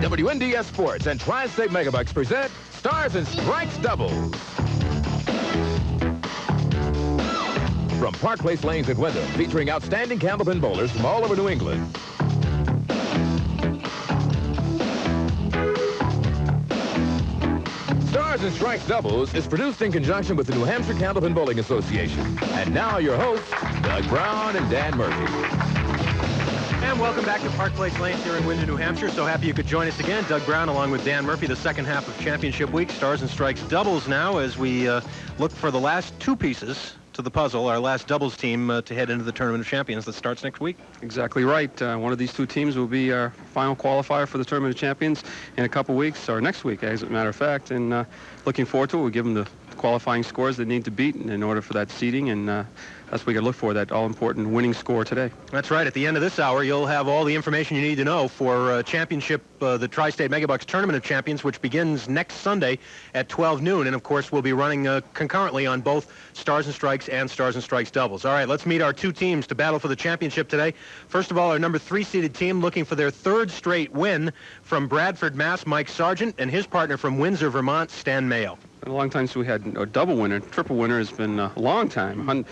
WNDS Sports and Tri-State Megabucks present Stars and Stripes Doubles. From Park Place Lanes in Wyndham, featuring outstanding candlepin bowlers from all over New England. Stars and Stripes Doubles is produced in conjunction with the New Hampshire Candlepin Bowling Association. And now your hosts, Doug Brown and Dan Murphy. And welcome back to Park Place Lanes here in Wyndham, New Hampshire. So happy you could join us again. Doug Brown along with Dan Murphy, the second half of Championship Week. Stars and Stripes Doubles now as we look for the last two pieces to the puzzle, our last doubles team to head into the Tournament of Champions that starts next week. Exactly right. One of these two teams will be our final qualifier for the Tournament of Champions in a couple weeks, or next week, as a matter of fact. And looking forward to it. We'll give them the qualifying scores they need to beat in order for that seeding, and that's what we got to look for, that all-important winning score today. That's right. At the end of this hour, you'll have all the information you need to know for championship, the Tri-State Megabucks Tournament of Champions, which begins next Sunday at 12 noon. And, of course, we'll be running concurrently on both Stars and Strikes and Stars and Strikes Doubles. All right, let's meet our two teams to battle for the championship today. First of all, our number 3-seeded team looking for their third straight win from Bradford, Mass, Mike Sargent, and his partner from Windsor, Vermont, Stan Mayo. A long time since we had a double winner. Triple winner has been a long time.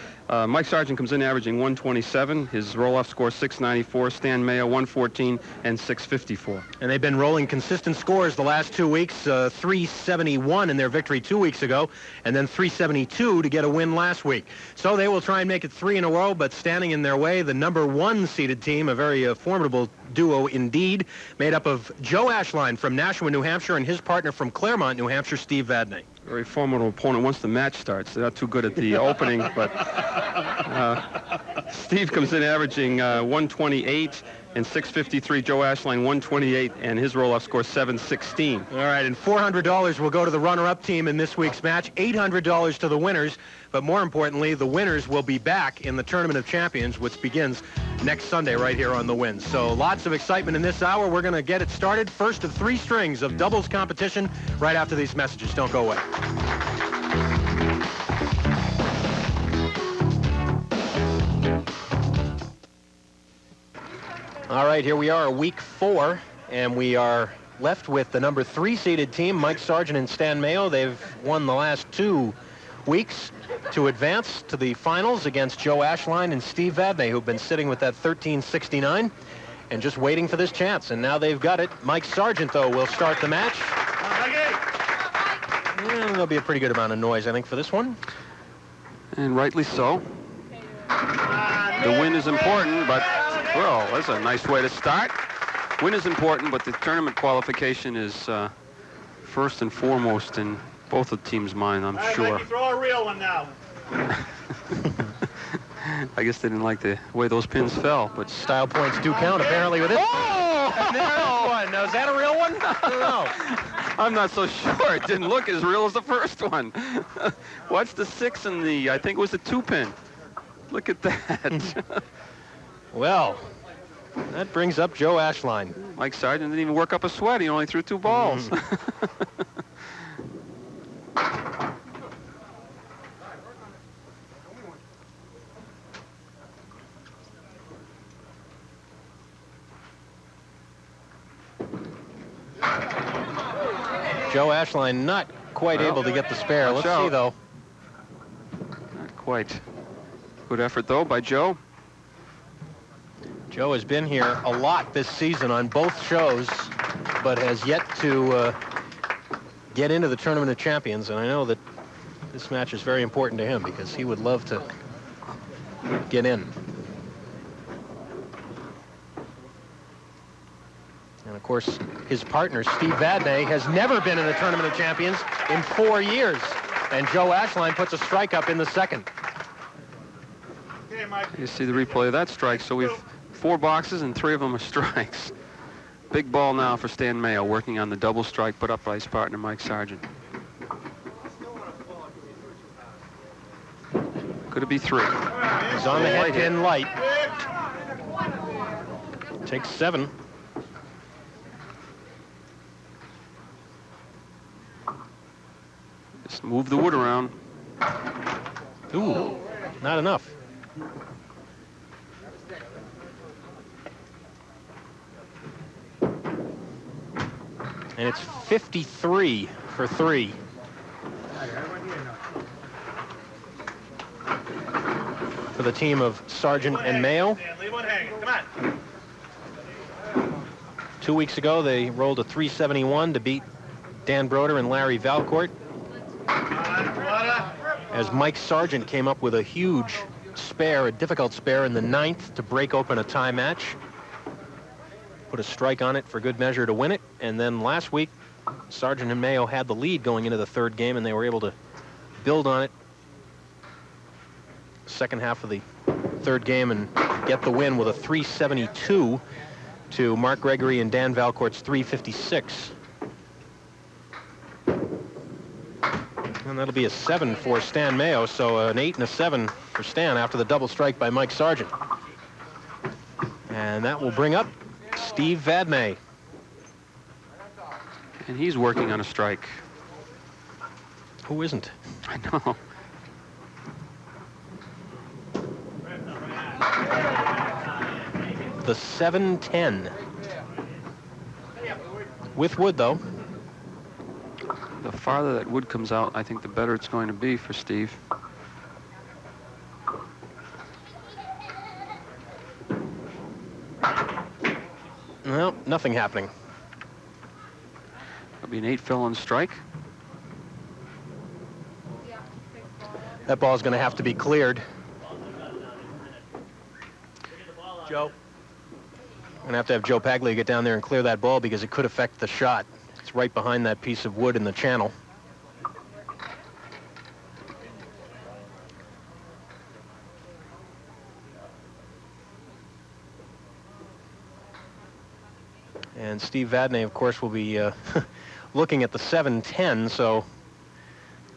Mike Sargent comes in averaging 127. His roll-off score 694. Stan Mayo 114 and 654. And they've been rolling consistent scores the last 2 weeks. 371 in their victory 2 weeks ago, and then 372 to get a win last week. So they will try and make it 3 in a row, but standing in their way, the number 1-seeded team, a very formidable duo indeed, made up of Joe Ashline from Nashua, New Hampshire, and his partner from Claremont, New Hampshire, Steve Vadney. Very formidable opponent once the match starts. They're not too good at the opening, but Steve comes in averaging 128 and 653. Joe Ashline 128, and his roll-off score 716. All right, and $400 will go to the runner-up team in this week's match, $800 to the winners, but more importantly, the winners will be back in the Tournament of Champions, which begins next Sunday right here on the Winds. So lots of excitement in this hour. We're going to get it started. First of 3 strings of doubles competition right after these messages. Don't go away. All right, here we are, week 4, and we are left with the number 3-seeded team, Mike Sargent and Stan Mayo. They've won the last 2 weeks to advance to the finals against Joe Ashline and Steve Vadney, who've been sitting with that 1369 and just waiting for this chance. And now they've got it. Mike Sargent, though, will start the match. And there'll be a pretty good amount of noise, I think, for this one. And rightly so. The win is important, but, well, that's a nice way to start. Win is important, but the tournament qualification is first and foremost in both of the teams' mind, I'm sure. You throw a real one now. I guess they didn't like the way those pins fell, but style points do count, apparently, with it. Oh! And there's one. Now, is that a real one? I don't know. I'm not so sure. It didn't look as real as the first one. Watch the 6 and the, I think it was the 2-pin. Look at that. Well, that brings up Joe Ashline. Mike Sargent didn't even work up a sweat. He only threw 2 balls. Joe Ashline not quite able to get the spare. Let's see, though. Not quite. Good effort, though, by Joe. Joe has been here a lot this season on both shows, but has yet to get into the Tournament of Champions. And I know that this match is very important to him because he would love to get in. And, of course, his partner, Steve Vadney, has never been in the Tournament of Champions in 4 years. And Joe Ashline puts a strike up in the second. You see the replay of that strike. So we've 4 boxes and 3 of them are strikes. Big ball now for Stan Mayo, working on the double strike put up by his partner, Mike Sargent. Could it be 3? He's on the head pin light. Takes 7. Just move the wood around. Ooh, not enough. And it's 53 for 3. For the team of Sargent and Mayo. 2 weeks ago, they rolled a 371 to beat Dan Broder and Larry Valcourt. As Mike Sargent came up with a huge spare, a difficult spare in the 9th to break open a tie match. Put a strike on it for good measure to win it. And then last week, Sargent and Mayo had the lead going into the 3rd game, and they were able to build on it second half of the 3rd game and get the win with a 372 to Mark Gregory and Dan Valcourt's 356. And that'll be a 7 for Stan Mayo, so an 8 and a 7 for Stan after the double strike by Mike Sargent. And that will bring up Steve Vadney. And he's working on a strike. Who isn't? I know. The 7-10. With wood, though. The farther that wood comes out, I think the better it's going to be for Steve. Well, nothing happening. It'll be an 8 fill on strike. That ball's going to have to be cleared. Joe? I'm going to have Joe Paglia get down there and clear that ball because it could affect the shot. It's right behind that piece of wood in the channel. And Steve Vadney, of course, will be looking at the 7-10, so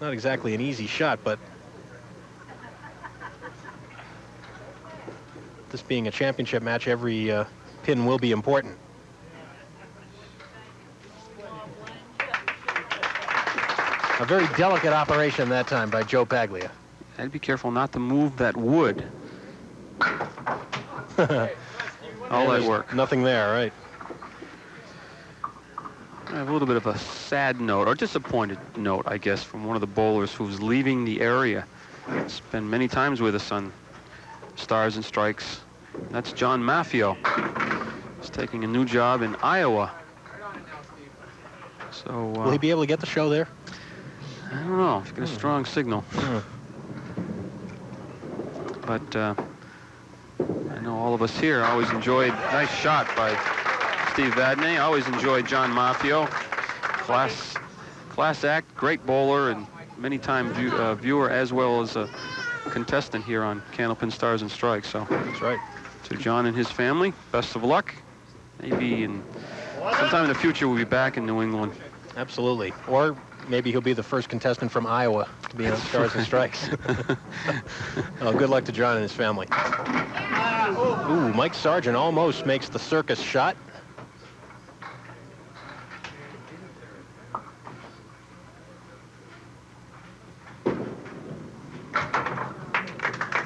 not exactly an easy shot, but this being a championship match, every pin will be important. A very delicate operation that time by Joe Paglia. I'd be careful not to move that wood. All that work. Nothing there, right? I have a little bit of a sad note, or disappointed note, I guess, from one of the bowlers who's leaving the area. It's been many times with us on Stars and Strikes. That's John Maffio. He's taking a new job in Iowa. So will he be able to get the show there? I don't know. If you get a strong signal. But I know all of us here always enjoyed. Nice shot by Steve Vadney. Always enjoyed John Maffio. Class act, great bowler, and many-time viewer as well as a contestant here on Candlepin Stars and Strikes. So that's right. To John and his family, best of luck. Maybe sometime in the future we'll be back in New England. Absolutely. Or maybe he'll be the first contestant from Iowa to be on Stars and Strikes. Oh, good luck to John and his family. Ooh, Mike Sargent almost makes the circus shot.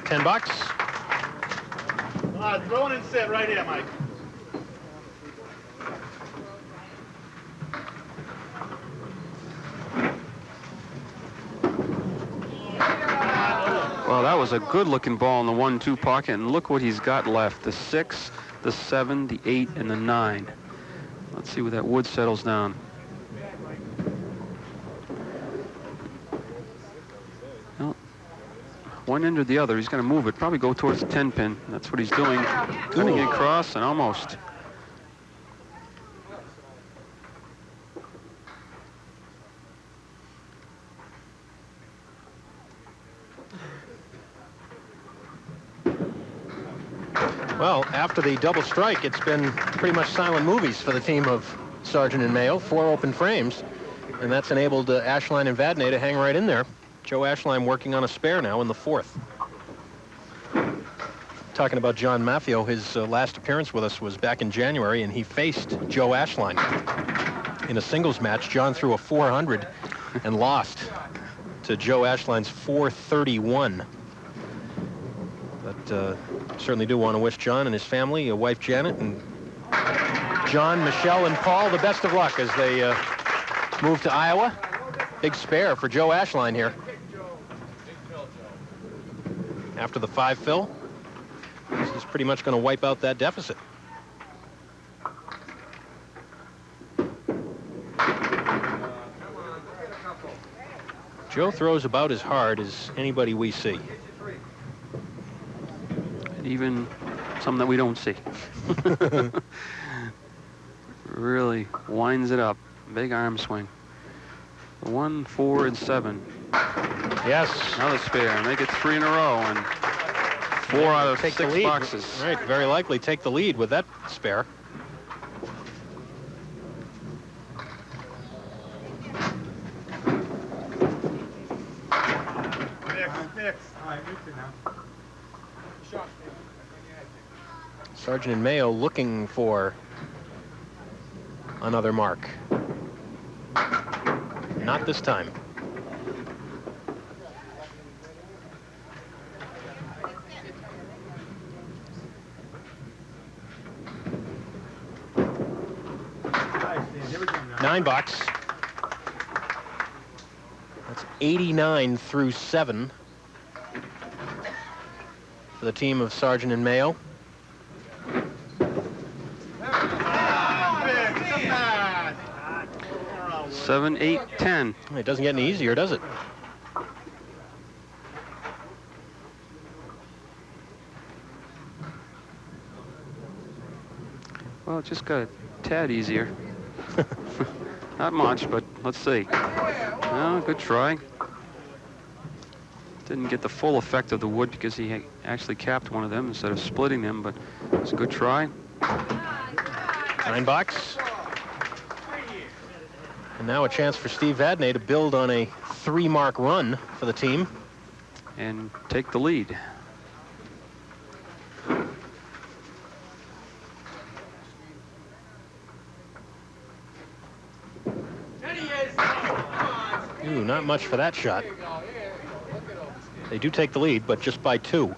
$10. Throw it and sit right here, Mike. Well, that was a good-looking ball in the 1-2 pocket, and look what he's got left. The 6, the 7, the 8, and the 9. Let's see where that wood settles down. Well, one end or the other, he's going to move it, probably go towards the 10-pin. That's what he's doing. Cutting it across and almost. Well, after the double strike, it's been pretty much silent movies for the team of Sargent and Mayo. 4 open frames, and that's enabled Ashline and Vadney to hang right in there. Joe Ashline working on a spare now in the 4th. Talking about John Maffio, his last appearance with us was back in January, and he faced Joe Ashline in a singles match. John threw a 400 and lost to Joe Ashline's 431. But certainly do want to wish John and his family, wife Janet, and John, Michelle, and Paul the best of luck as they move to Iowa. Big spare for Joe Ashline here. After the 5 fill, this is pretty much going to wipe out that deficit. Joe throws about as hard as anybody we see. And even some that we don't see. Really winds it up. Big arm swing. 1, 4, and 7. Yes. Another spare. Make it 3 in a row and 4 out of 6 boxes. Right, very likely take the lead with that spare. Sargent and Mayo looking for another mark. Not this time. Nine box. That's 89 through 7 for the team of Sargent and Mayo. Seven, 8, 10. It doesn't get any easier, does it? Well, it just got a tad easier. Not much, but let's see. Well, good try. Didn't get the full effect of the wood because he actually capped one of them instead of splitting them, but it was a good try. 9 box. And now a chance for Steve Vadney to build on a 3-mark run for the team. And take the lead. Ooh, not much for that shot. They do take the lead, but just by 2.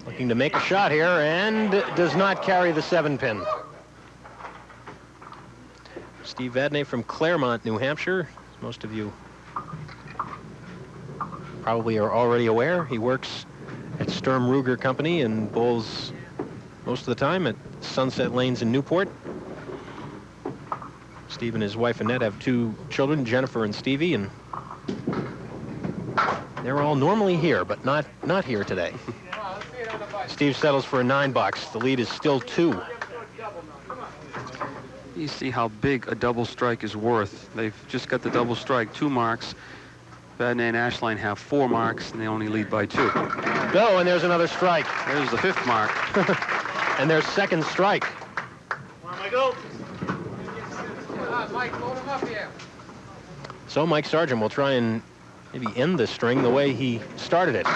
Looking to make a shot here, and does not carry the 7-pin. Steve Vadney from Claremont, New Hampshire. As most of you probably are already aware, he works at Sturm Ruger Company and bowls most of the time at Sunset Lanes in Newport. Steve and his wife Annette have 2 children, Jennifer and Stevie, and they're all normally here, but not here today. Steve settles for a 9 box. The lead is still 2. You see how big a double strike is worth. They've just got the double strike, 2 marks. Vadney and Ashline have 4 marks, and they only lead by 2. Go, and there's another strike. There's the 5th mark. And their 2nd strike. So Mike Sargent will try and maybe end this string the way he started it.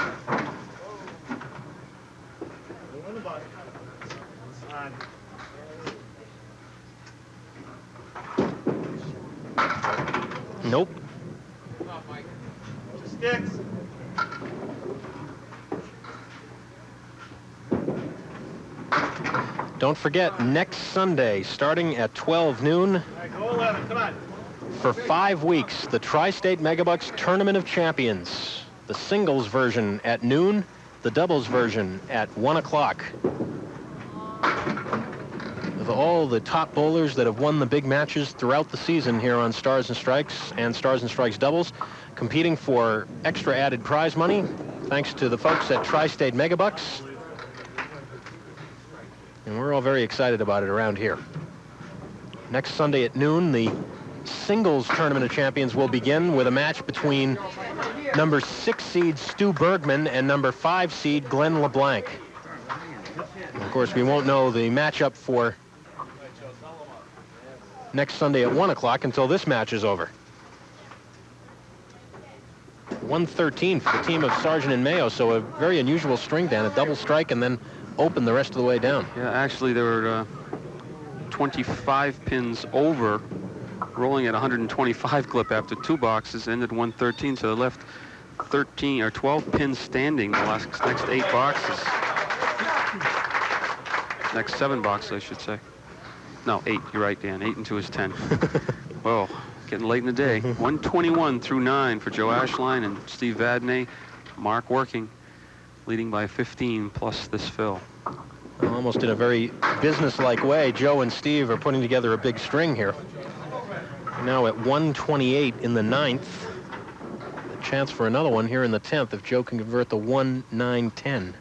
Nope. Don't forget, next Sunday, starting at 12 noon, for 5 weeks, the Tri-State Megabucks Tournament of Champions. The singles version at noon, the doubles version at 1 o'clock. With all the top bowlers that have won the big matches throughout the season here on Stars and Strikes and Stars and Strikes doubles, competing for extra added prize money, thanks to the folks at Tri-State Megabucks. And we're all very excited about it around here. Next Sunday at noon, the singles Tournament of Champions will begin with a match between number 6 seed Stu Bergman and number 5 seed Glenn LeBlanc. And of course, we won't know the matchup for next Sunday at 1 o'clock until this match is over. 113 for the team of Sargent and Mayo, so a very unusual string down, a double strike and then open the rest of the way down. Yeah, actually there were 25 pins over, rolling at 125 clip after 2 boxes, ended 113, so they left 13 or 12 pins standing the next 8 boxes. Next 7 boxes, I should say. No, 8. You're right, Dan. 8 into his 10. Well, getting late in the day. 121 through 9 for Joe Ashline and Steve Vadney. Mark working, leading by 15 plus this fill. Well, almost in a very business-like way, Joe and Steve are putting together a big string here. Now at 128 in the 9th. A chance for another one here in the 10th if Joe can convert the 1-9-10.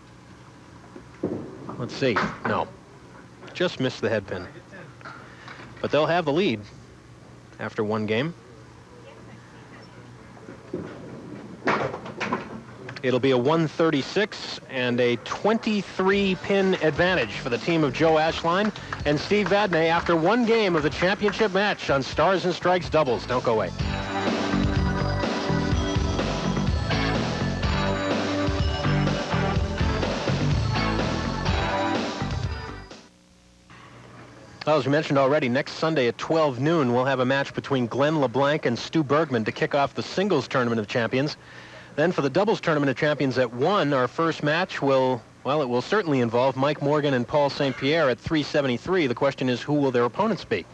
Let's see. No. Just missed the head pin. But they'll have the lead after one game. It'll be a 136 and a 23-pin advantage for the team of Joe Ashline and Steve Vadney after one game of the championship match on Stars and Strikes doubles. Don't go away. Well, as we mentioned already, next Sunday at 12 noon, we'll have a match between Glenn LeBlanc and Stu Bergman to kick off the singles tournament of champions. Then for the doubles tournament of champions at 1, our first match will, well, it will certainly involve Mike Morgan and Paul St. Pierre at 373. The question is, who will their opponents be?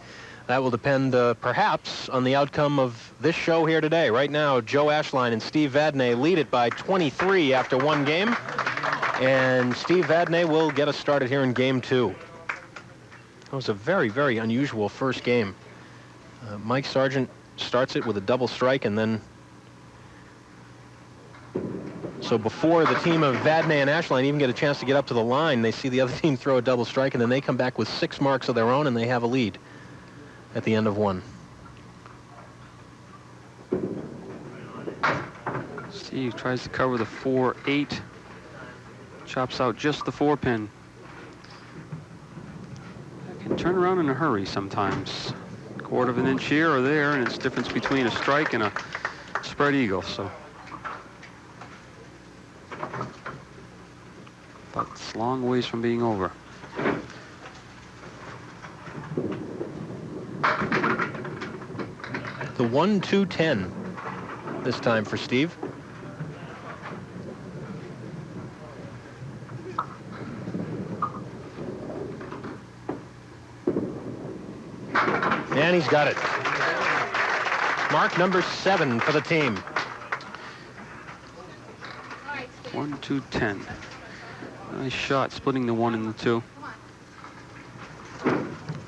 That will depend, perhaps, on the outcome of this show here today. Right now, Joe Ashline and Steve Vadney lead it by 23 after one game. And Steve Vadney will get us started here in game 2. It was a very, very unusual first game. Mike Sargent starts it with a double strike, and then... So before the team of Vadney and Ashline even get a chance to get up to the line, they see the other team throw a double strike, and then they come back with 6 marks of their own, and they have a lead at the end of one. Steve tries to cover the 4-8. Chops out just the 4-pin. Can turn around in a hurry sometimes. 1/4 of an inch here or there, and it's the difference between a strike and a spread eagle. So, but it's a long ways from being over. The 1-2-10 this time for Steve. And he's got it. Mark number 7 for the team. 1-2-10. Nice shot, splitting the 1 and the 2.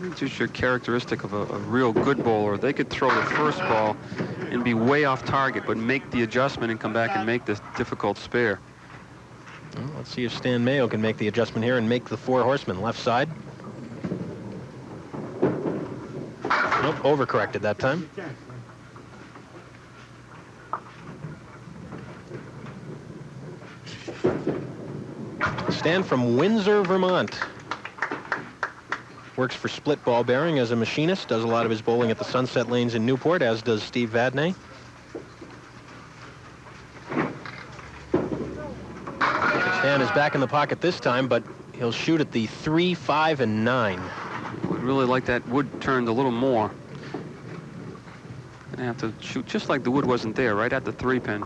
It's just your characteristic of a real good bowler. They could throw the first ball and be way off target, but make the adjustment and come back and make the difficult spare. Well, let's see if Stan Mayo can make the adjustment here and make the 4 horsemen. Left side. Nope, overcorrected that time. Stan from Windsor, Vermont. Works for Split Ball Bearing as a machinist. Does a lot of his bowling at the Sunset Lanes in Newport, as does Steve Vadney. Stan is back in the pocket this time, but he'll shoot at the 3, 5, and 9. Would really like that wood turned a little more. Gonna have to shoot just like the wood wasn't there, right at the 3-pin.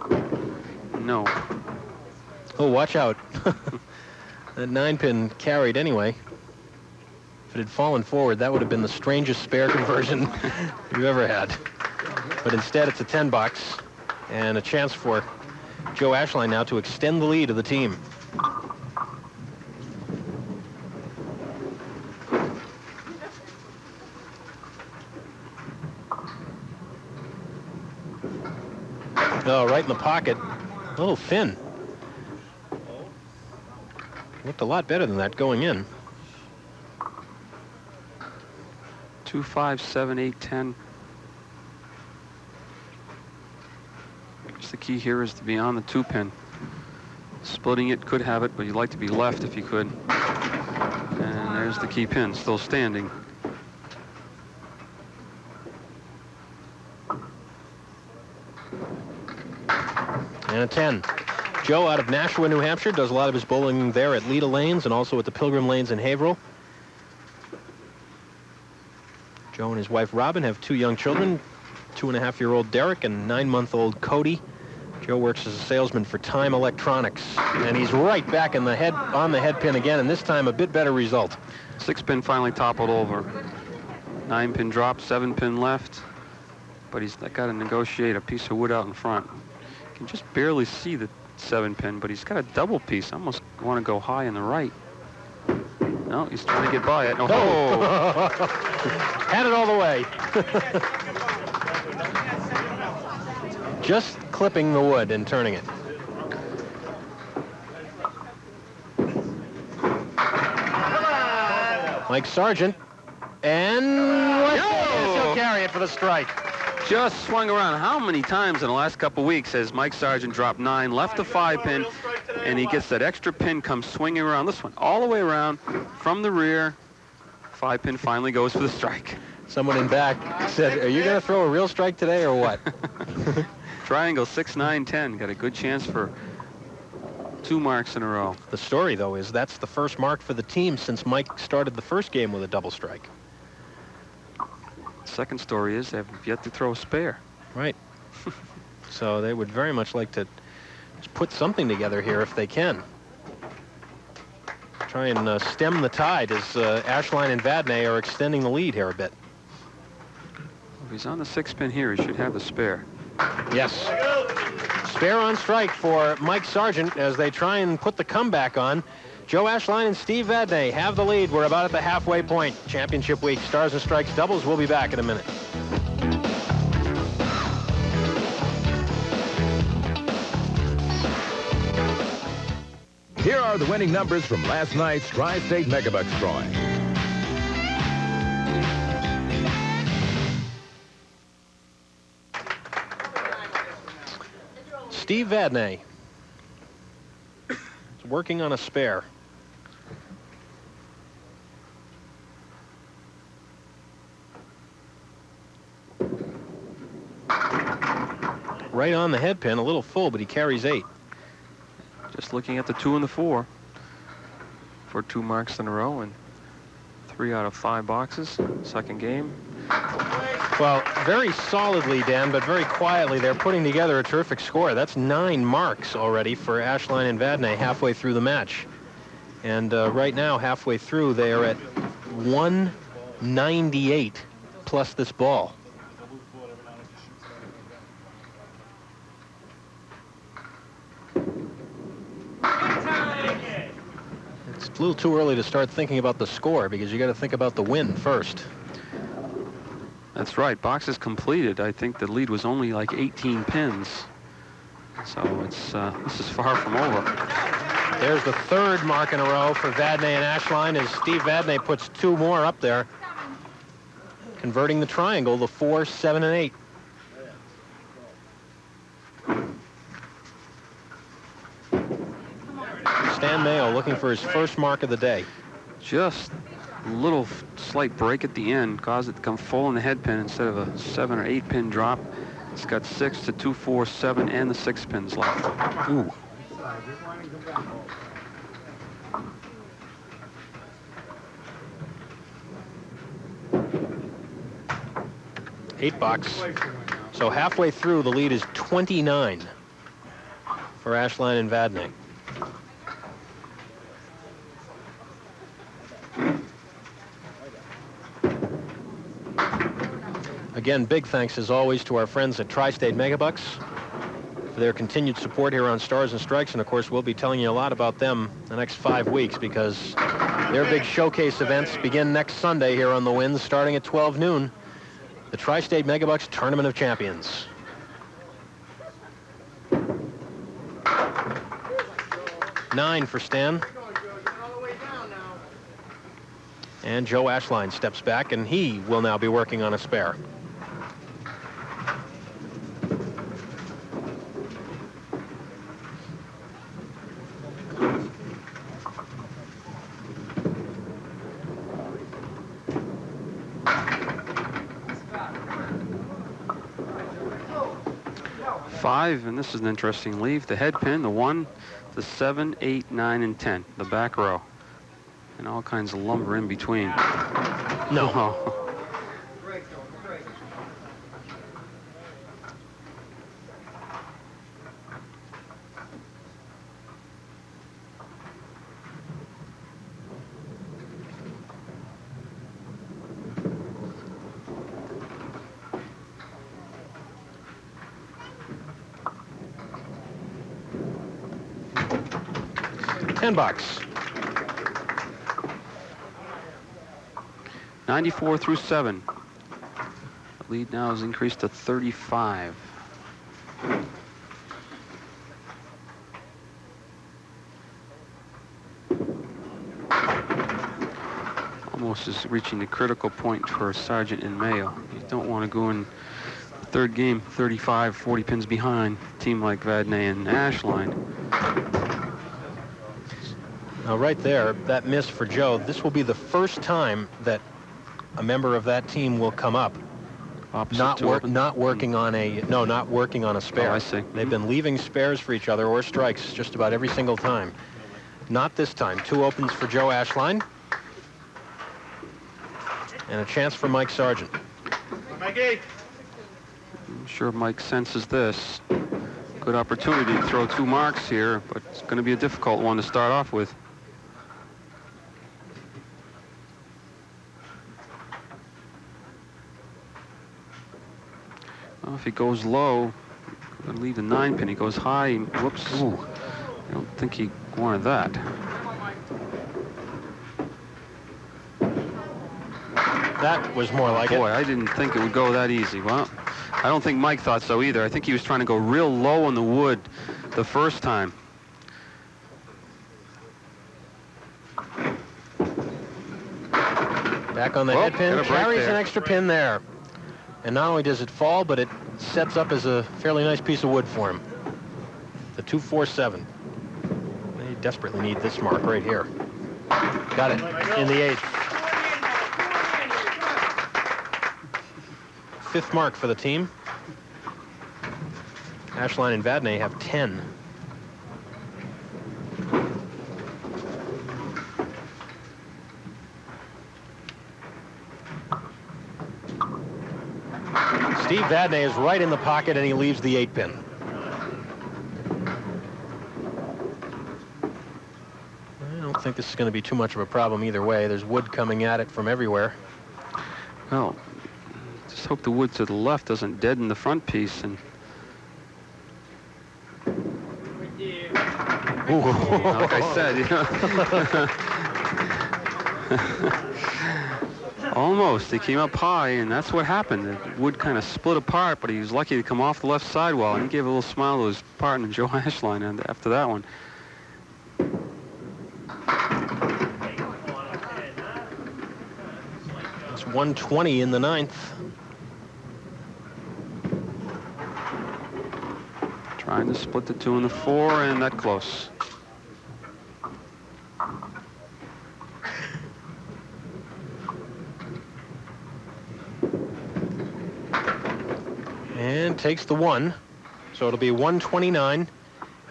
No. Oh, watch out. That 9-pin carried anyway. If it had fallen forward, that would have been the strangest spare conversion you've ever had. But instead, it's a 10 box and a chance for Joe Ashline now to extend the lead of the team. Oh, right in the pocket. A little thin. Looked a lot better than that going in. 2, 5, 7, 8, 10. The key here is to be on the 2-pin. Splitting it could have it, but you'd like to be left if you could. And there's the key pin, still standing. And a 10. Joe out of Nashua, New Hampshire, does a lot of his bowling there at Leda Lanes and also at the Pilgrim Lanes in Haverhill. Joe and his wife Robin have 2 young children, 2.5-year-old Derek and 9-month-old Cody. Joe works as a salesman for Time Electronics, and he's right back in the head on the head pin again, and this time a bit better result. 6-pin finally toppled over. 9-pin drop, 7-pin left. But he's got to negotiate a piece of wood out in front. You can just barely see the 7-pin, but he's got a double piece. I almost want to go high in the right. No, he's trying to get by it. Oh! Had it all the way. Just clipping the wood and turning it. Mike Sargent. And he'll carry it for the strike. Just swung around. How many times in the last couple weeks has Mike Sargent dropped 9, left a 5-pin, and he gets that extra pin, comes swinging around. This one, all the way around from the rear. 5-pin finally goes for the strike. Someone in back said, are you going to throw a real strike today or what? Triangle 6, 9, 10. Got a good chance for 2 marks in a row. The story, though, is that's the first mark for the team since Mike started the first game with a double strike. Second story is they have yet to throw a spare. Right. So they would very much like to put something together here if they can. Try and stem the tide as Ashline and Vadney are extending the lead here a bit. If he's on the 6-pin here, he should have the spare. Yes. Spare on strike for Mike Sargent as they try and put the comeback on. Joe Ashline and Steve Vadney have the lead. We're about at the halfway point. Championship week, Stars and Strikes doubles. We'll be back in a minute. Here are the winning numbers from last night's Tri-State Megabucks drawing. Steve Vadney is working on a spare. Right on the head pin, a little full, but he carries 8. Just looking at the 2 and the 4 for 2 marks in a row and 3 out of 5 boxes. Second game. Well, very solidly, Dan, but very quietly, they're putting together a terrific score. That's 9 marks already for Ashline and Vadney halfway through the match. And right now, halfway through, they are at 198 plus this ball. It's a little too early to start thinking about the score because you got to think about the win first. That's right. Boxes completed. I think the lead was only like 18 pins. So it's this is far from over. There's the 3rd mark in a row for Vadney and Ashline as Steve Vadney puts 2 more up there, converting the triangle, the 4, 7, and 8. Stan Mayo looking for his first mark of the day. Just a little slight break at the end caused it to come full in the head pin instead of a 7 or 8 pin drop. It's got 6 to 2, 4, 7, and the 6 pins left. Ooh. Eight box. So halfway through, the lead is 29 for Ashline and Vadney. Again, big thanks as always to our friends at Tri-State Megabucks for their continued support here on Stars and Strikes. And of course, we'll be telling you a lot about them the next 5 weeks because their big showcase events begin next Sunday here on the Winds starting at 12 noon. The Tri-State Megabucks Tournament of Champions. Nine for Stan. And Joe Ashline steps back, and he will now be working on a spare. Five, and this is an interesting leave. The head pin, the 1, the 7, 8, 9, and 10. The back row. And all kinds of lumber in between. No. Oh. $10. 94 through 7. The lead now has increased to 35. Almost is reaching the critical point for Sargent and Mayo. You don't want to go in the third game 35, 40 pins behind a team like Vadney and Ashline. Now, right there, that miss for Joe, this will be the first time that a member of that team will come up. Not working on a spare. Oh, I see. They've been leaving spares for each other or strikes just about every single time. Not this time. 2 opens for Joe Ashline. And a chance for Mike Sargent. I'm sure Mike senses this. Good opportunity to throw 2 marks here, but it's going to be a difficult one to start off with. Well, if he goes low, going to leave the 9 pin. He goes high. Whoops. Ooh. I don't think he wanted that. That was more like it. Boy, I didn't think it would go that easy. Well, I don't think Mike thought so either. I think he was trying to go real low on the wood the first time. Back on the head pin, carries an extra pin there. And not only does it fall, but it sets up as a fairly nice piece of wood for him. The 247. They desperately need this mark right here. Got it in the 8th. 5th mark for the team. Ashline and Vadney have 10. Steve Vadney is right in the pocket, and he leaves the 8 pin. I don't think this is going to be too much of a problem either way. There's wood coming at it from everywhere. Well, just hope the wood to the left doesn't deaden the front piece. And like I said, you know. Almost. He came up high, and that's what happened. The wood kind of split apart, but he was lucky to come off the left sidewall, and he gave a little smile to his partner, Joe Ashline, after that one. It's 120 in the 9th. Trying to split the 2 and the 4, and that close. And takes the 1. So it'll be 129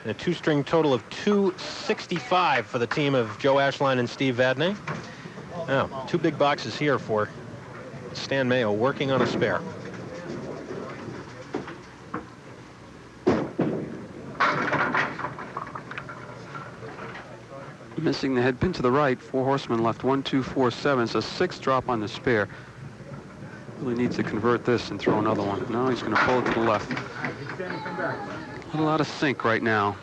and a 2-string total of 265 for the team of Joe Ashline and Steve Vadney. Now, 2 big boxes here for Stan Mayo working on a spare. Missing the head pin to the right. 4 horsemen left. 1, 2, 4, 7. It's a 6 drop on the spare. Really needs to convert this and throw another one. No, he's going to pull it to the left. A little out of sync right now.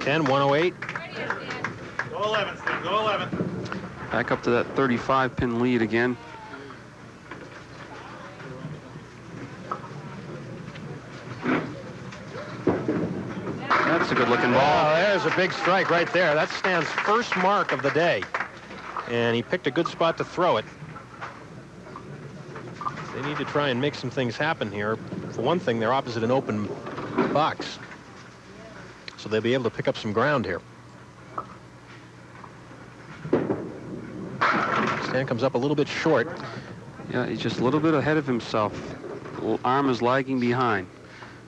Ten, 108. Go 11, Steve. Go 11. Back up to that 35-pin lead again. That's a good-looking ball. Oh, there's a big strike right there. That's Stan's first mark of the day. And he picked a good spot to throw it. They need to try and make some things happen here. For one thing, they're opposite an open box. So they'll be able to pick up some ground here. Stan comes up a little bit short. Yeah, he's just a little bit ahead of himself. Arm is lagging behind.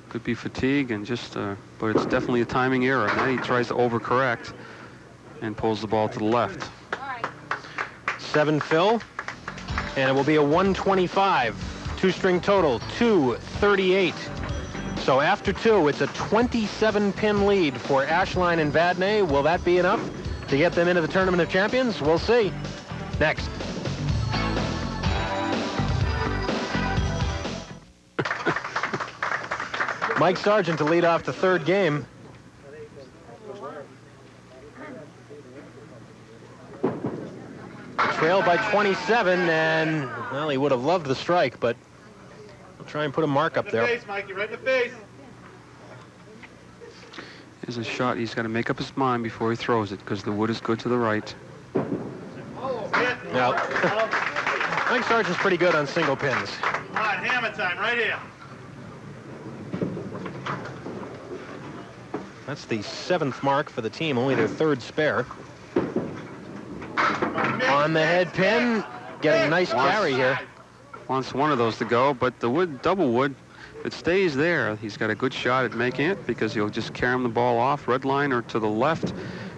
Could be fatigue and just, but it's definitely a timing error. Now he tries to overcorrect and pulls the ball to the left. 7 fill, and it will be a 125. 2-string total, 238. So after 2, it's a 27-pin lead for Ashline and Vadney. Will that be enough to get them into the Tournament of Champions? We'll see. Next. Mike Sargent to lead off the third game. Trailed by 27, and, well, he would have loved the strike, but we'll try and put a mark up there. Face, Mikey, right in the face. Here's a shot. He's got to make up his mind before he throws it, because the wood is good to the right. Yeah. Mike Sargent's pretty good on single pins. Come on, hammer time, right here. That's the 7th mark for the team, only their 3rd spare. On the head pin, getting a nice carry here. Wants one of those to go, but the wood, double wood, if it stays there, he's got a good shot at making it, because he'll just carry him the ball off, red line or to the left.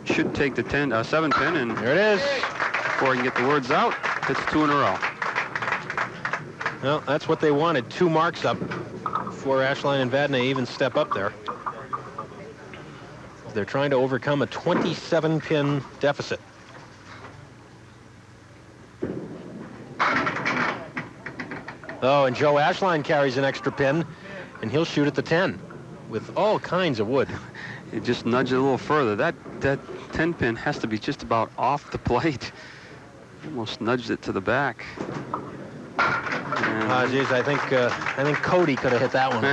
Should take the 7 pin, and there it is. Before he can get the words out, it's 2 in a row. Well, that's what they wanted, 2 marks up before Ashline and Vadney even step up there. They're trying to overcome a 27-pin deficit. Oh, and Joe Ashline carries an extra pin, and he'll shoot at the 10 with all kinds of wood. It just nudged it a little further. That 10 pin has to be just about off the plate. Almost nudged it to the back. Geez, I think Cody could have hit that one.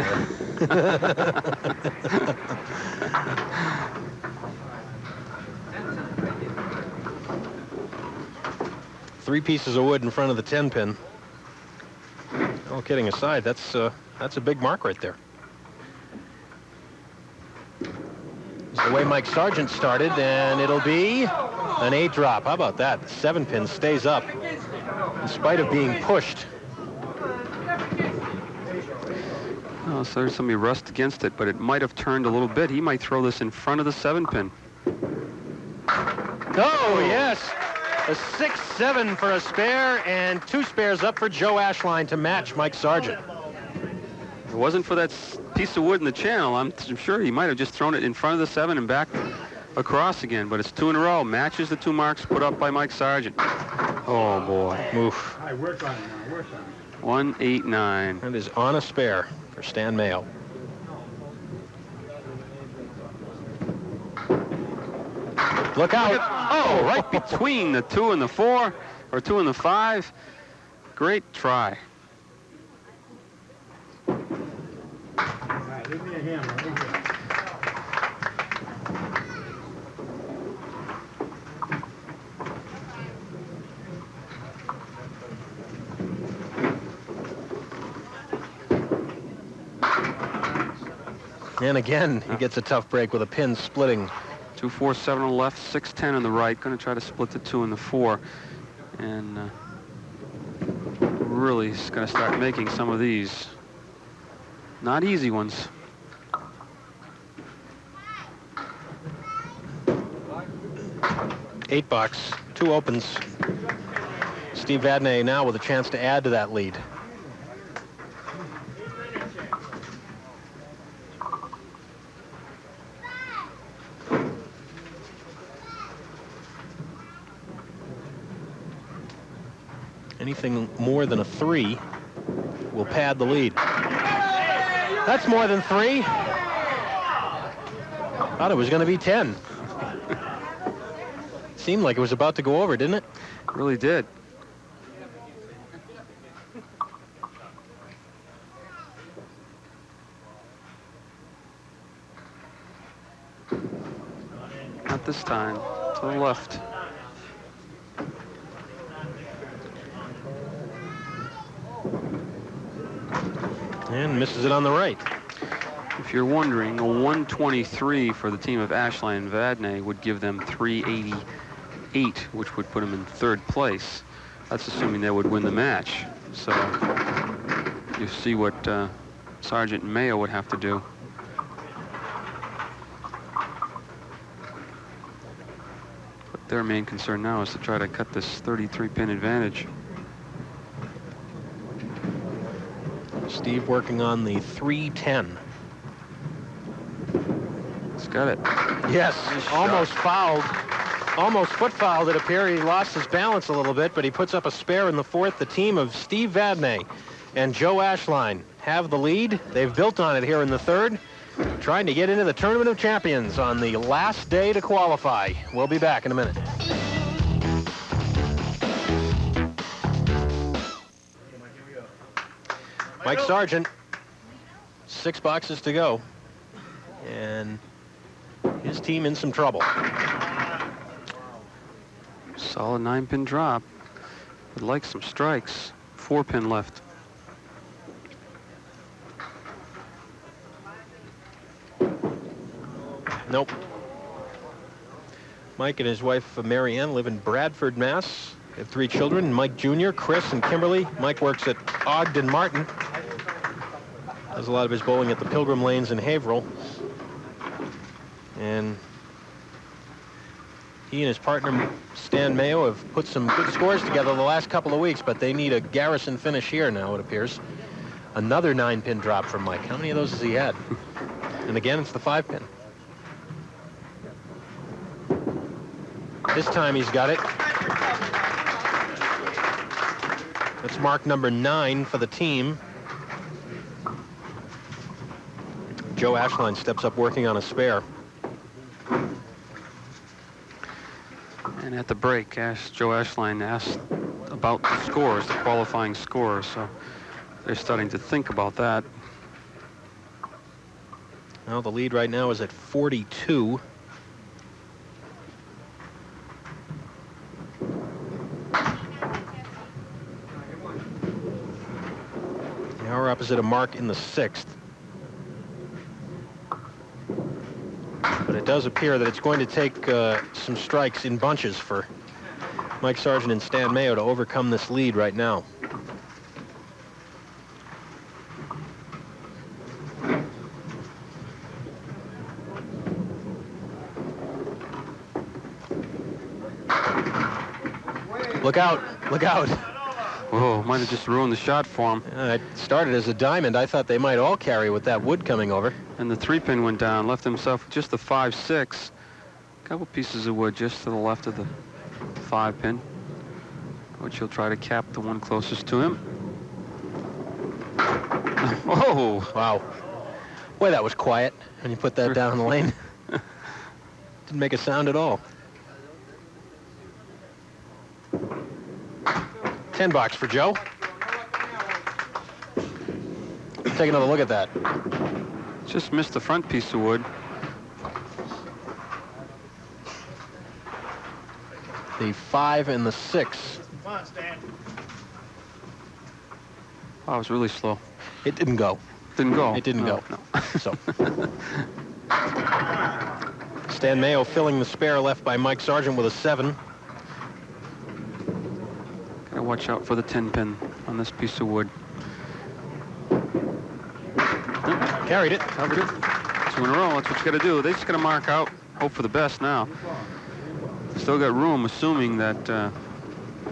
3 pieces of wood in front of the 10 pin. All kidding aside, that's a big mark right there. It's the way Mike Sargent started, and it'll be an 8 drop. How about that? The 7 pin stays up in spite of being pushed. Oh, so there's somebody rust against it, but it might have turned a little bit. He might throw this in front of the 7 pin. Oh, yes. A 6-7 for a spare, and 2 spares up for Joe Ashline to match Mike Sargent. If it wasn't for that piece of wood in the channel, I'm sure he might have just thrown it in front of the 7 and back across again, but it's 2 in a row. Matches the 2 marks put up by Mike Sargent. Oh, boy. Oof. I work on it now, work on it. 189. That is on a spare for Stan Mayo. Look out. Oh, right between the 2 and the 4, or 2 and the 5. Great try. All right, leave me a hammer. And again, he gets a tough break with a pin splitting. 2, 4, 7 on the left, 6, 10 on the right. Going to try to split the 2 and the 4. And really is going to start making some of these not easy ones. Eight box, 2 opens. Steve Vadney now with a chance to add to that lead. Anything more than a 3 will pad the lead. That's more than 3. Thought it was going to be 10. Seemed like it was about to go over, didn't it? It really did. Not this time. To the left. And misses it on the right. If you're wondering, a 123 for the team of Ashline and Vadney would give them 388, which would put them in 3rd place. That's assuming they would win the match. So you see what Sargent and Mayo would have to do. But their main concern now is to try to cut this 33-pin advantage. Steve working on the 310. He's got it. Yes, almost fouled. Almost foot fouled. It appeared he lost his balance a little bit, but he puts up a spare in the 4th. The team of Steve Vadney and Joe Ashline have the lead. They've built on it here in the third, trying to get into the Tournament of Champions on the last day to qualify. We'll be back in a minute. Mike Sargent, 6 boxes to go, and his team in some trouble. Solid 9-pin drop. Would like some strikes. 4-pin left. Nope. Mike and his wife, Mary Ann, live in Bradford, Mass. They have 3 children, Mike Jr., Chris, and Kimberly. Mike works at Ogden Martin. Does a lot of his bowling at the Pilgrim Lanes in Haverhill. And he and his partner, Stan Mayo, have put some good scores together the last couple of weeks, but they need a garrison finish here now, it appears. Another 9-pin drop from Mike. How many of those has he had? And again, it's the 5-pin. This time he's got it. That's mark number 9 for the team. Joe Ashline steps up working on a spare. And at the break, Joe Ashline asked about the scores, the qualifying scores. So they're starting to think about that. Well, the lead right now is at 42. Now we're opposite a mark in the 6th. But it does appear that it's going to take some strikes in bunches for Mike Sargent and Stan Mayo to overcome this lead right now. Look out, look out. Whoa, might have just ruined the shot for him. It started as a diamond. I thought they might all carry with that wood coming over. And the 3-pin went down, left himself with just the 5-6. A couple pieces of wood just to the left of the 5-pin, which he'll try to cap the one closest to him. Oh, wow. Boy, that was quiet when you put that down in the lane. Didn't make a sound at all. 10 bucks for Joe. Take another look at that. Just missed the front piece of wood. The 5 and the 6. Come on, Stan. Oh, it was really slow. It didn't go. Didn't go. It didn't No, go. no. So. Stan Mayo filling the spare left by Mike Sargent with a 7. Gotta watch out for the 10-pin on this piece of wood. Carried it. Covered it. 2 in a row. That's what you got to do. They just got to mark out. Hope for the best now. Still got room, assuming that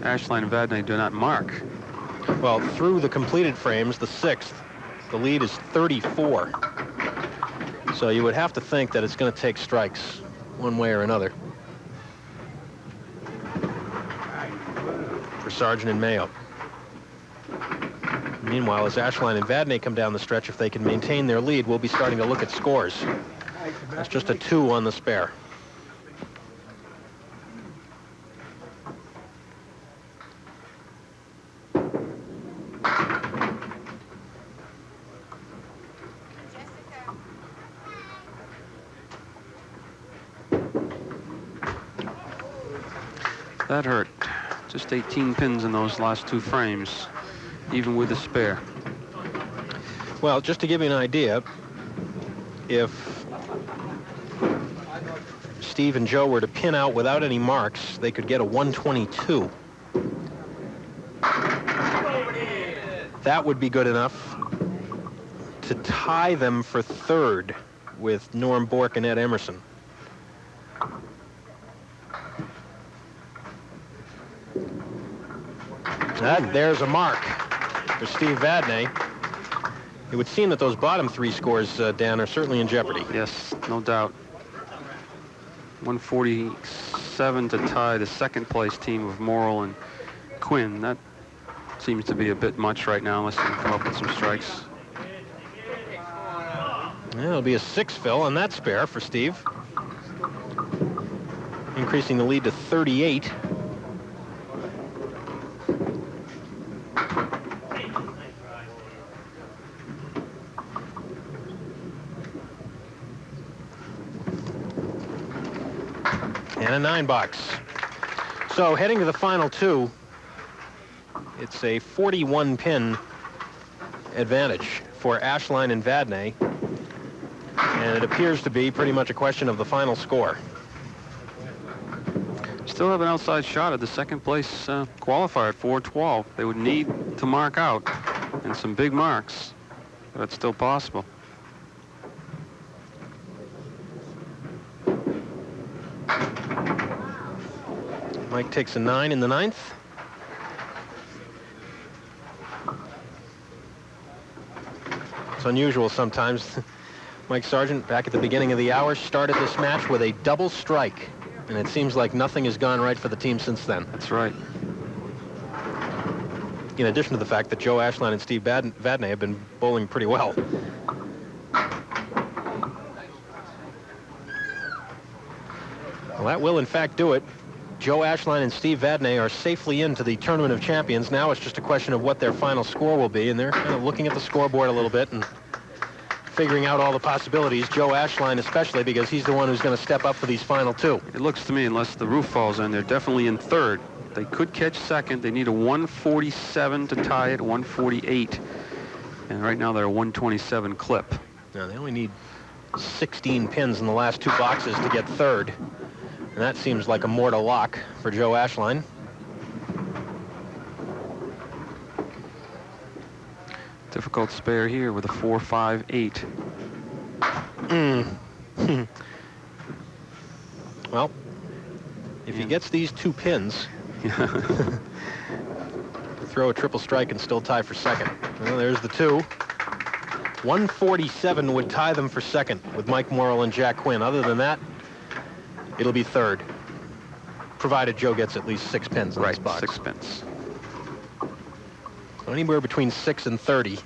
Ashline and Vadney do not mark. Well, through the completed frames, the 6th, the lead is 34. So you would have to think that it's going to take strikes one way or another for Sargent and Mayo. Meanwhile, as Ashline and Vadney come down the stretch, if they can maintain their lead, we'll be starting to look at scores. That's just a 2 on the spare. That hurt. Just 18 pins in those last 2 frames, even with the spare. Well, just to give you an idea, if Steve and Joe were to pin out without any marks, they could get a 122. That would be good enough to tie them for 3rd with Norm Bork and Ed Emerson. There's a mark for Steve Vadney. It would seem that those bottom 3 scores, Dan, are certainly in jeopardy. Yes, no doubt. 147 to tie the 2nd place team of Morrill and Quinn. That seems to be a bit much right now unless you can come up with some strikes. Yeah, it'll be a 6 fill on that spare for Steve, increasing the lead to 38. And a 9 box. So heading to the final 2, it's a 41 pin advantage for Ashline and Vadney, and it appears to be pretty much a question of the final score. Still have an outside shot at the second place qualifier at 412. They would need to mark out, and some big marks, but it's still possible. Mike takes a 9 in the 9th. It's unusual sometimes. Mike Sargent, back at the beginning of the hour, started this match with a double strike, and it seems like nothing has gone right for the team since then. That's right. In addition to the fact that Joe Ashline and Steve Vadney have been bowling pretty well. Well, that will in fact do it. Joe Ashline and Steve Vadney are safely into the Tournament of Champions. Now it's just a question of what their final score will be, and they're kind of looking at the scoreboard a little bit and figuring out all the possibilities. Joe Ashline especially, because he's the one who's going to step up for these final 2. It looks to me, unless the roof falls in, they're definitely in third. They could catch second. They need a 147 to tie it, 148. And right now they're a 127 clip. Now they only need 16 pins in the last 2 boxes to get third. And that seems like a mortal lock for Joe Ashline. Difficult spare here with a 4-5-8. Well, if he gets these 2 pins, throw a triple strike and still tie for second. Well, there's the 2. 147 would tie them for second with Mike Morrill and Jack Quinn. Other than that, it'll be third, provided Joe gets at least 6 pins in this box. 6 pins. So anywhere between 6 and 30,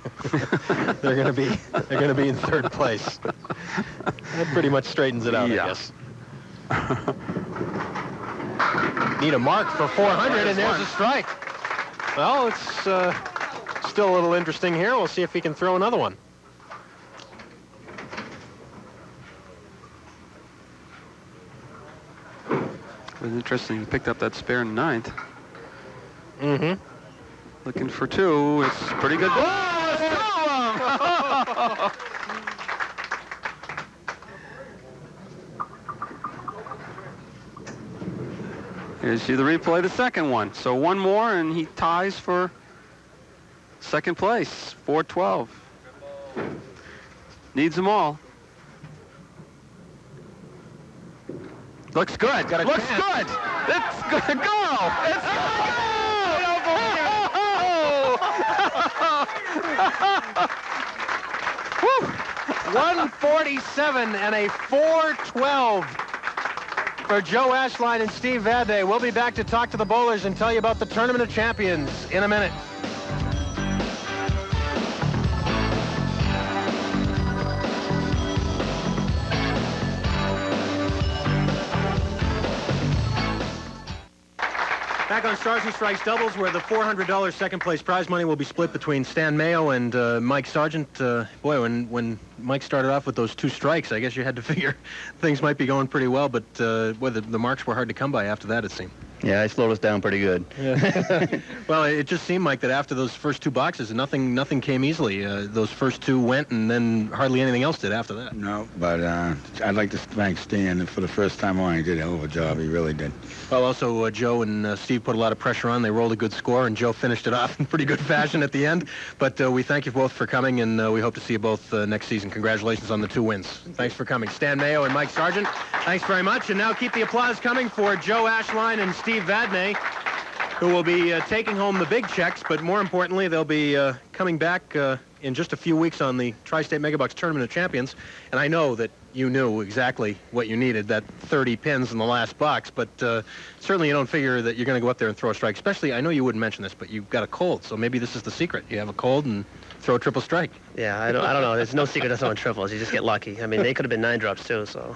they're going to be in third place. That pretty much straightens it out, I guess. Need a mark for 400, and there's a strike. Well, it's still a little interesting here. We'll see if he can throw another one. It was interesting. He picked up that spare in 9th. Mm-hmm. Looking for 2. It's pretty good. Oh, Here's the replay, the second one. So 1 more, and he ties for second place, 412. Needs them all. Looks good. Looks good. It's gonna go. It's gonna go. 147 and a 412 for Joe Ashline and Steve Vadney. We'll be back to talk to the bowlers and tell you about the Tournament of Champions in a minute. Back on Stars and Strikes doubles, where the $400 second place prize money will be split between Stan Mayo and Mike Sargent. Boy, when Mike started off with those 2 strikes, I guess you had to figure things might be going pretty well, but boy, the marks were hard to come by after that, it seemed. Yeah, I slowed us down pretty good. Yeah. Well, it just seemed like that after those first 2 boxes, nothing came easily. Those first 2 went, and then hardly anything else did after that. No, but I'd like to thank Stan for the first time on. He did a hell of a job. He really did. Well, also, Joe and Steve put a lot of pressure on. They rolled a good score, and Joe finished it off in pretty good fashion at the end. But we thank you both for coming, and we hope to see you both next season. Congratulations on the 2 wins. Thanks for coming. Stan Mayo and Mike Sargent, thanks very much. And now keep the applause coming for Joe Ashline and Steve Vadney. who will be taking home the big checks, but more importantly, they'll be coming back in just a few weeks on the Tri-State Megabucks Tournament of Champions. And I know that you knew exactly what you needed, that 30 pins in the last box, but certainly you don't figure that you're going to go up there and throw a strike. Especially, I know you wouldn't mention this, but you've got a cold, so maybe this is the secret. You have a cold and throw a triple strike. Yeah, I don't know. There's no secret to throwing triples. You just get lucky. I mean, they could have been 9 drops too, so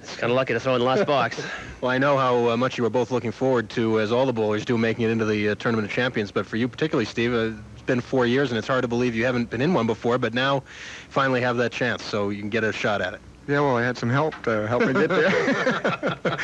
it's kind of lucky to throw in the last box. Well, I know how much you were both looking forward to, as all the bowlers do, making it into the Tournament of Champions. But for you particularly, Steve, it's been 4 years, and it's hard to believe you haven't been in one before, but now finally have that chance, so you can get a shot at it. Yeah, well, I had some help to help me get there.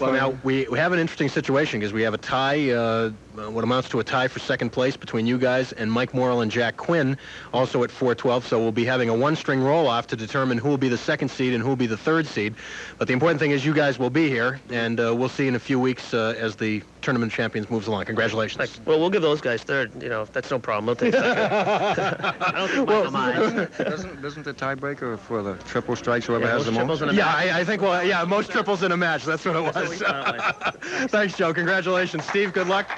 Well, now, we have an interesting situation because we have a tie, what amounts to a tie for second place between you guys and Mike Morrill and Jack Quinn, also at 412. So we'll be having a one-string roll-off to determine who will be the second seed and who will be the third seed. But the important thing is you guys will be here, and we'll see in a few weeks as the Tournament of Champions moves along. Congratulations. Thanks. Well, we'll give those guys third. You know, that's no problem. We'll take second. I don't think Michael minds. Doesn't the tiebreaker for the triple strikes, whoever has the most? I think, well, yeah, most triples in a match. That's what it was. Thanks, Joe. Congratulations. Steve, good luck.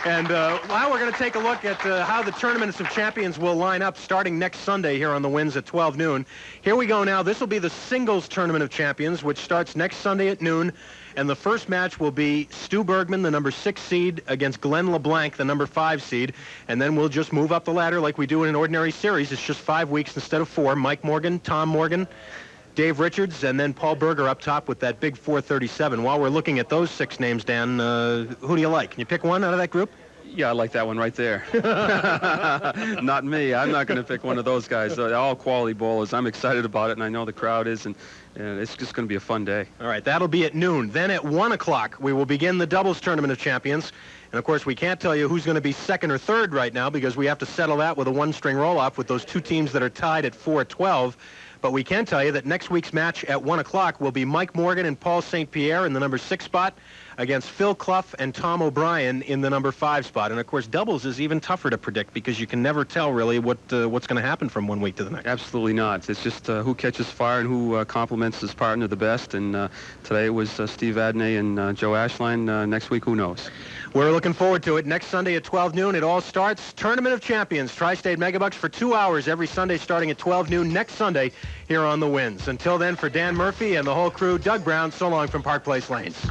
And now we're going to take a look at how the Tournaments of Champions will line up starting next Sunday here on the Winds at 12 noon. Here we go now. This will be the Singles Tournament of Champions, which starts next Sunday at noon. And the first match will be Stu Bergman, the number 6 seed, against Glenn LeBlanc, the number 5 seed. And then we'll just move up the ladder like we do in an ordinary series. It's just 5 weeks instead of 4. Mike Morgan, Tom Morgan, Dave Richards, and then Paul Berger up top with that big 437. While we're looking at those 6 names, Dan, who do you like? Can you pick one out of that group? Yeah, I like that one right there. Not me. I'm not going to pick one of those guys. They're all quality bowlers. I'm excited about it, and I know the crowd is, and it's just going to be a fun day. All right, that'll be at noon. Then at 1 o'clock, we will begin the Doubles Tournament of Champions. And, of course, we can't tell you who's going to be second or third right now because we have to settle that with a one-string roll-off with those 2 teams that are tied at 4-12. But we can tell you that next week's match at 1 o'clock will be Mike Morgan and Paul St. Pierre in the number 6 spot against Phil Clough and Tom O'Brien in the number 5 spot. And, of course, doubles is even tougher to predict because you can never tell, really, what's going to happen from one week to the next. Absolutely not. It's just who catches fire and who compliments his partner the best. And today it was Steve Vadney and Joe Ashline. Next week, who knows? We're looking forward to it. Next Sunday at 12 noon, it all starts. Tournament of Champions, Tri-State Megabucks for 2 hours every Sunday starting at 12 noon next Sunday here on the Winds. Until then, for Dan Murphy and the whole crew, Doug Brown, so long from Park Place Lanes.